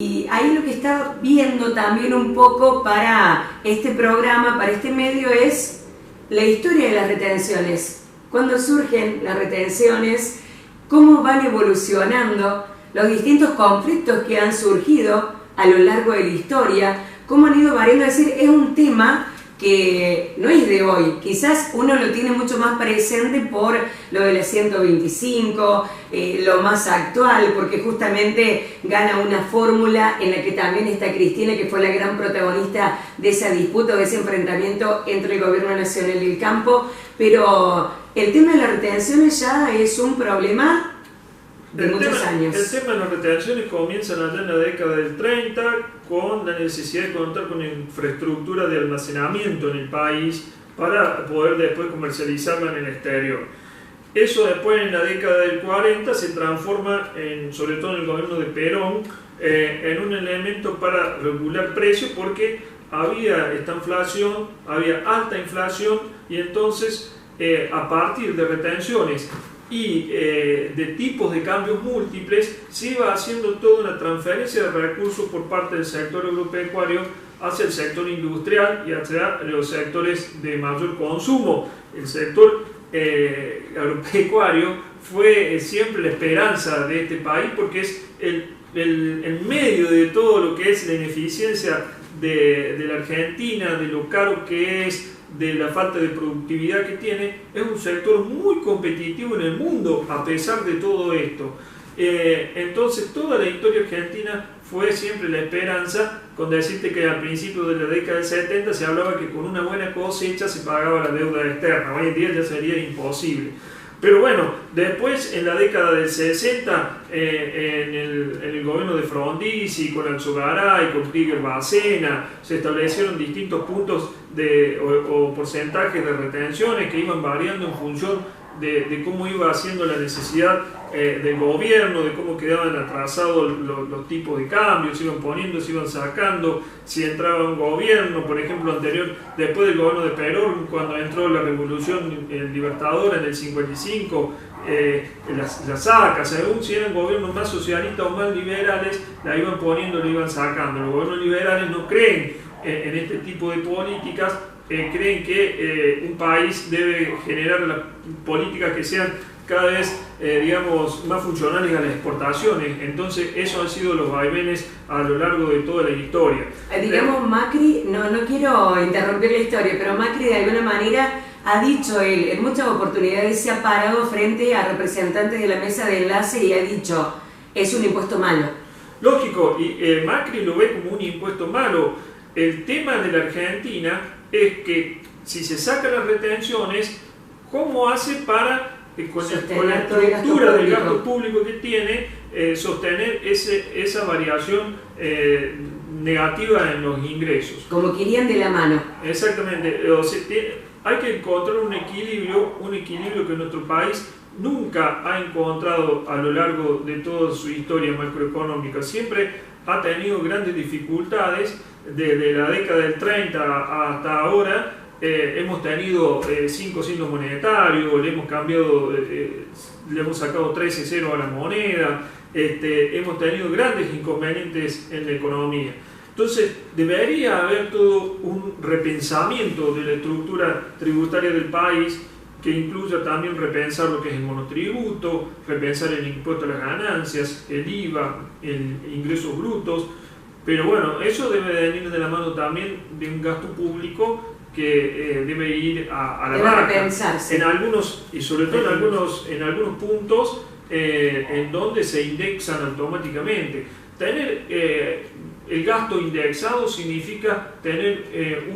Y ahí lo que está viendo también un poco para este programa, para este medio, es la historia de las retenciones. ¿Cuándo surgen las retenciones? ¿Cómo van evolucionando los distintos conflictos que han surgido a lo largo de la historia? ¿Cómo han ido variando? Es decir, es un tema que no es de hoy, quizás uno lo tiene mucho más presente por lo de la 125, lo más actual, porque justamente gana una fórmula en la que también está Cristina, que fue la gran protagonista de esa disputa, de ese enfrentamiento entre el gobierno nacional y el campo, pero el tema de las retenciones ya es un problema de muchos años. El tema de las retenciones comienza allá en la década del 30 con la necesidad de contar con infraestructura de almacenamiento en el país para poder después comercializarla en el exterior. Eso después en la década del 40 se transforma, sobre todo en el gobierno de Perón, en un elemento para regular precios porque había esta inflación, había alta inflación y entonces a partir de retenciones y de tipos de cambios múltiples se iba haciendo toda una transferencia de recursos por parte del sector agropecuario hacia el sector industrial y hacia los sectores de mayor consumo. El sector agropecuario fue siempre la esperanza de este país porque es el medio de todo lo que es la ineficiencia de la Argentina, de lo caro que es, de la falta de productividad que tiene. Es un sector muy competitivo en el mundo a pesar de todo esto. Entonces toda la historia argentina fue siempre la esperanza, con decirte que al principio de la década del 70 se hablaba que con una buena cosecha se pagaba la deuda externa. Hoy en día ya sería imposible. Pero bueno, después en la década del 60, en el gobierno de Frondizi, con Alzogaray, con Krieger Bacena, se establecieron distintos puntos o porcentajes de retenciones que iban variando en función de cómo iba haciendo la necesidad del gobierno, de cómo quedaban atrasados los tipos de cambio, se iban poniendo, se iban sacando, si entraba un gobierno, por ejemplo, anterior, después del gobierno de Perón, cuando entró la revolución libertadora en el 55, la saca, según si eran gobiernos más socialistas o más liberales, la iban poniendo, la iban sacando. Los gobiernos liberales no creen en este tipo de políticas, creen que un país debe generar las políticas que sean cada vez digamos, más funcionales a las exportaciones. Entonces esos han sido los vaivenes a lo largo de toda la historia. Digamos, Macri, no quiero interrumpir la historia, pero Macri de alguna manera ha dicho él, en muchas oportunidades se ha parado frente a representantes de la mesa de enlace y ha dicho, es un impuesto malo. Lógico, y Macri lo ve como un impuesto malo. El tema de la Argentina es que si se sacan las retenciones, ¿cómo hace para, con la estructura del gasto público que tiene, sostener esa variación negativa en los ingresos? Como que irían de la mano. Exactamente. O sea, hay que encontrar un equilibrio que nuestro país nunca ha encontrado a lo largo de toda su historia macroeconómica. Siempre ha tenido grandes dificultades. Desde la década del 30 hasta ahora hemos tenido 5 signos monetarios, le hemos cambiado, le hemos sacado 13-0 a la moneda, hemos tenido grandes inconvenientes en la economía. Entonces debería haber todo un repensamiento de la estructura tributaria del país que incluya también repensar lo que es el monotributo, repensar el impuesto a las ganancias, el IVA, el ingresos brutos. Pero bueno, eso debe venir de la mano también de un gasto público que debe ir a la banca. En algunos, y sobre todo en algunos puntos en donde se indexan automáticamente. Tener el gasto indexado significa tener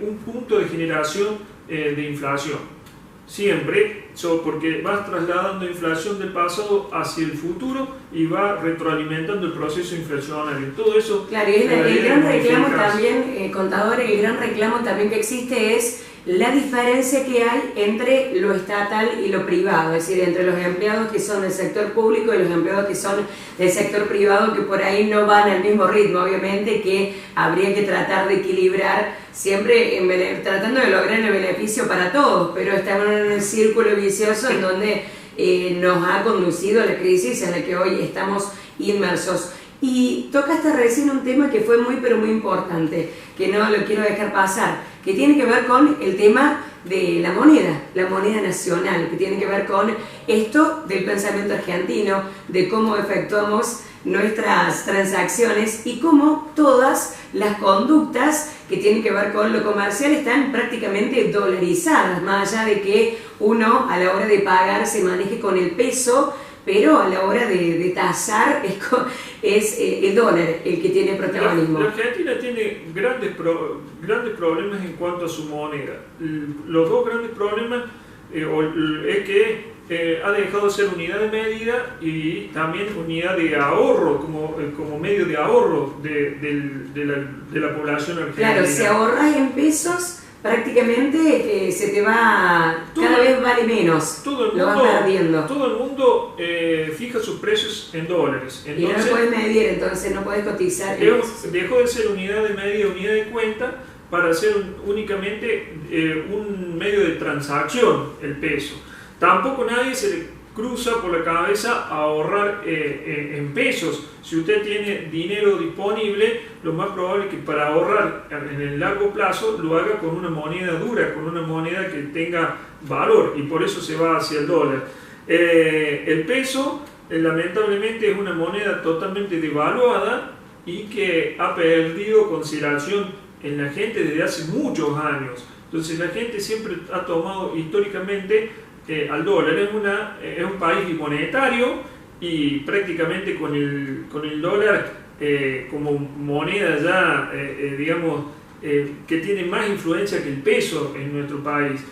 un punto de generación de inflación. Siempre, porque vas trasladando inflación del pasado hacia el futuro y va retroalimentando el proceso inflacionario. Todo eso. Claro, y el gran reclamo también, contador, el gran reclamo también que existe es la diferencia que hay entre lo estatal y lo privado, es decir, entre los empleados que son del sector público y los empleados que son del sector privado, que por ahí no van al mismo ritmo, obviamente, que habría que tratar de equilibrar siempre tratando de lograr el beneficio para todos, pero estamos en un círculo vicioso en donde nos ha conducido a la crisis en la que hoy estamos inmersos. Y tocaste recién un tema que fue muy pero muy importante, que no lo quiero dejar pasar, que tiene que ver con el tema de la moneda nacional, que tiene que ver con esto del pensamiento argentino, de cómo efectuamos nuestras transacciones y cómo todas las conductas que tienen que ver con lo comercial están prácticamente dolarizadas, más allá de que uno a la hora de pagar se maneje con el peso, pero a la hora de tasar es el dólar el que tiene protagonismo. La Argentina tiene grandes problemas en cuanto a su moneda. Los dos grandes problemas es que ha dejado de ser unidad de medida y también unidad de ahorro, como medio de ahorro de la población argentina. Claro, si ahorras en pesos, prácticamente se te va, cada vez vale menos, lo vas perdiendo. Todo el mundo fija sus precios en dólares. Entonces, y no lo puedes medir, entonces no puedes cotizar. Dejó de ser unidad de medida, unidad de cuenta, para ser únicamente un medio de transacción, el peso. Tampoco nadie se le cruza por la cabeza ahorrar en pesos. Si usted tiene dinero disponible, lo más probable es que para ahorrar en el largo plazo lo haga con una moneda dura, con una moneda que tenga valor, y por eso se va hacia el dólar. El peso lamentablemente es una moneda totalmente devaluada y que ha perdido consideración en la gente desde hace muchos años. Entonces la gente siempre ha tomado históricamente al dólar. Es un país bimonetario y prácticamente con el dólar como moneda ya, digamos, que tiene más influencia que el peso en nuestro país.